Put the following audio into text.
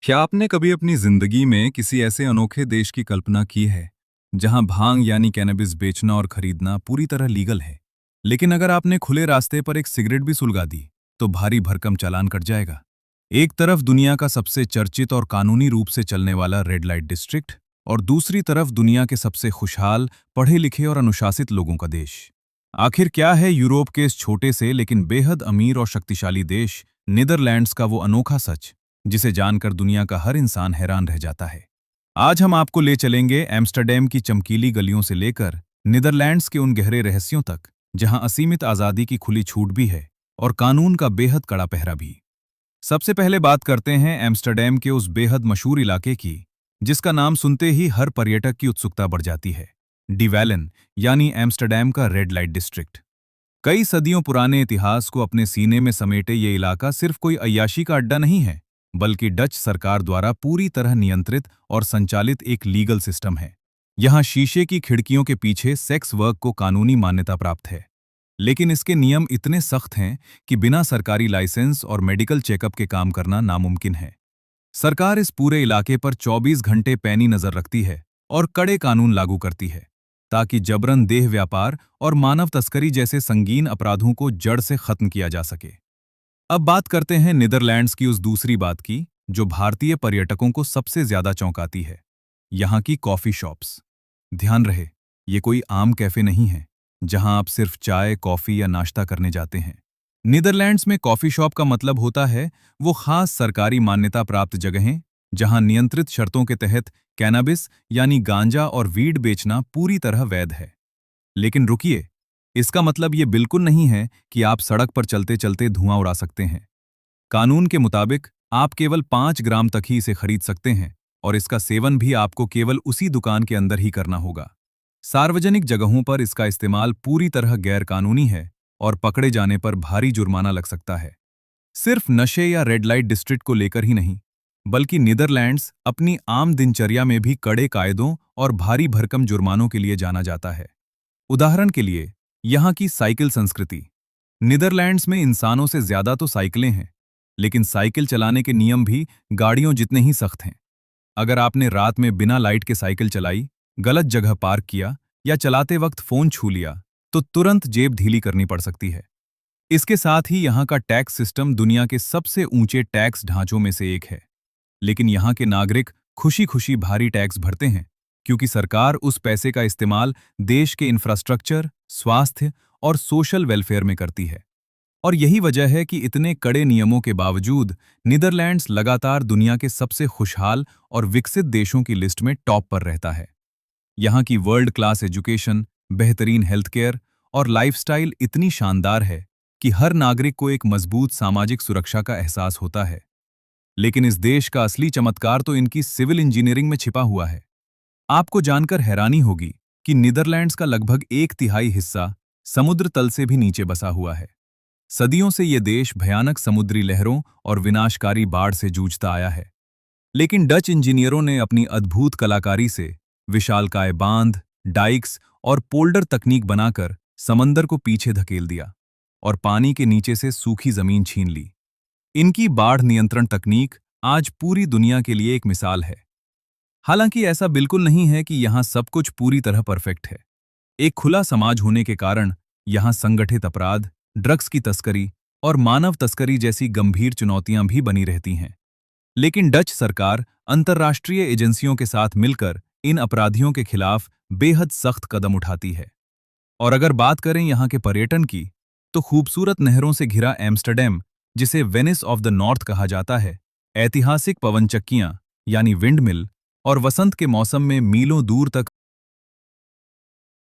क्या आपने कभी अपनी जिंदगी में किसी ऐसे अनोखे देश की कल्पना की है जहां भांग यानी कैनबिस बेचना और खरीदना पूरी तरह लीगल है, लेकिन अगर आपने खुले रास्ते पर एक सिगरेट भी सुलगा दी तो भारी भरकम चालान कट जाएगा। एक तरफ दुनिया का सबसे चर्चित और कानूनी रूप से चलने वाला रेड लाइट डिस्ट्रिक्ट, और दूसरी तरफ दुनिया के सबसे खुशहाल, पढ़े लिखे और अनुशासित लोगों का देश। आखिर क्या है यूरोप के इस छोटे से लेकिन बेहद अमीर और शक्तिशाली देश नीदरलैंड्स का वो अनोखा सच, जिसे जानकर दुनिया का हर इंसान हैरान रह जाता है। आज हम आपको ले चलेंगे एम्स्टर्डम की चमकीली गलियों से लेकर नीदरलैंड्स के उन गहरे रहस्यों तक, जहां असीमित आज़ादी की खुली छूट भी है और कानून का बेहद कड़ा पहरा भी। सबसे पहले बात करते हैं एम्स्टर्डम के उस बेहद मशहूर इलाके की, जिसका नाम सुनते ही हर पर्यटक की उत्सुकता बढ़ जाती है। डी वैलन, यानी एम्स्टर्डम का रेड लाइट डिस्ट्रिक्ट। कई सदियों पुराने इतिहास को अपने सीने में समेटे ये इलाका सिर्फ कोई अय्याशी का अड्डा नहीं है, बल्कि डच सरकार द्वारा पूरी तरह नियंत्रित और संचालित एक लीगल सिस्टम है। यहाँ शीशे की खिड़कियों के पीछे सेक्स वर्क को कानूनी मान्यता प्राप्त है, लेकिन इसके नियम इतने सख्त हैं कि बिना सरकारी लाइसेंस और मेडिकल चेकअप के काम करना नामुमकिन है। सरकार इस पूरे इलाके पर 24 घंटे पैनी नजर रखती है और कड़े कानून लागू करती है, ताकि जबरन देह व्यापार और मानव तस्करी जैसे संगीन अपराधों को जड़ से खत्म किया जा सके। अब बात करते हैं नीदरलैंड्स की उस दूसरी बात की, जो भारतीय पर्यटकों को सबसे ज्यादा चौंकाती है, यहाँ की कॉफी शॉप्स। ध्यान रहे, ये कोई आम कैफे नहीं है जहां आप सिर्फ चाय, कॉफी या नाश्ता करने जाते हैं। नीदरलैंड्स में कॉफी शॉप का मतलब होता है वो खास सरकारी मान्यता प्राप्त जगहें जहां नियंत्रित शर्तों के तहत कैनाबिस यानी गांजा और वीड बेचना पूरी तरह वैध है। लेकिन रुकिए, इसका मतलब ये बिल्कुल नहीं है कि आप सड़क पर चलते चलते धुआं उड़ा सकते हैं। कानून के मुताबिक आप केवल 5 ग्राम तक ही इसे खरीद सकते हैं, और इसका सेवन भी आपको केवल उसी दुकान के अंदर ही करना होगा। सार्वजनिक जगहों पर इसका इस्तेमाल पूरी तरह गैरकानूनी है और पकड़े जाने पर भारी जुर्माना लग सकता है। सिर्फ नशे या रेड लाइट डिस्ट्रिक्ट को लेकर ही नहीं, बल्कि नीदरलैंड्स अपनी आम दिनचर्या में भी कड़े कायदों और भारी भरकम जुर्मानों के लिए जाना जाता है। उदाहरण के लिए, यहाँ की साइकिल संस्कृति। नीदरलैंड्स में इंसानों से ज्यादा तो साइकिलें हैं, लेकिन साइकिल चलाने के नियम भी गाड़ियों जितने ही सख्त हैं। अगर आपने रात में बिना लाइट के साइकिल चलाई, गलत जगह पार्क किया या चलाते वक्त फोन छू लिया, तो तुरंत जेब ढीली करनी पड़ सकती है। इसके साथ ही यहाँ का टैक्स सिस्टम दुनिया के सबसे ऊंचे टैक्स ढांचों में से एक है। लेकिन यहाँ के नागरिक खुशी खुशी भारी टैक्स भरते हैं, क्योंकि सरकार उस पैसे का इस्तेमाल देश के इंफ्रास्ट्रक्चर, स्वास्थ्य और सोशल वेलफेयर में करती है। और यही वजह है कि इतने कड़े नियमों के बावजूद नीदरलैंड्स लगातार दुनिया के सबसे खुशहाल और विकसित देशों की लिस्ट में टॉप पर रहता है। यहाँ की वर्ल्ड क्लास एजुकेशन, बेहतरीन हेल्थ केयर और लाइफस्टाइल इतनी शानदार है कि हर नागरिक को एक मजबूत सामाजिक सुरक्षा का एहसास होता है। लेकिन इस देश का असली चमत्कार तो इनकी सिविल इंजीनियरिंग में छिपा हुआ है। आपको जानकर हैरानी होगी कि नीदरलैंड्स का लगभग 1/3 हिस्सा समुद्र तल से भी नीचे बसा हुआ है। सदियों से ये देश भयानक समुद्री लहरों और विनाशकारी बाढ़ से जूझता आया है। लेकिन डच इंजीनियरों ने अपनी अद्भुत कलाकारी से विशालकाय बांध, डाइक्स और पोल्डर तकनीक बनाकर समंदर को पीछे धकेल दिया और पानी के नीचे से सूखी जमीन छीन ली। इनकी बाढ़ नियंत्रण तकनीक आज पूरी दुनिया के लिए एक मिसाल है। हालांकि ऐसा बिल्कुल नहीं है कि यहाँ सब कुछ पूरी तरह परफेक्ट है। एक खुला समाज होने के कारण यहाँ संगठित अपराध, ड्रग्स की तस्करी और मानव तस्करी जैसी गंभीर चुनौतियां भी बनी रहती हैं। लेकिन डच सरकार अंतर्राष्ट्रीय एजेंसियों के साथ मिलकर इन अपराधियों के खिलाफ बेहद सख्त कदम उठाती है। और अगर बात करें यहाँ के पर्यटन की, तो खूबसूरत नहरों से घिरा एम्स्टर्डम, जिसे वेनिस ऑफ द नॉर्थ कहा जाता है, ऐतिहासिक पवनचक्कियां यानी विंडमिल और वसंत के मौसम में मीलों दूर तक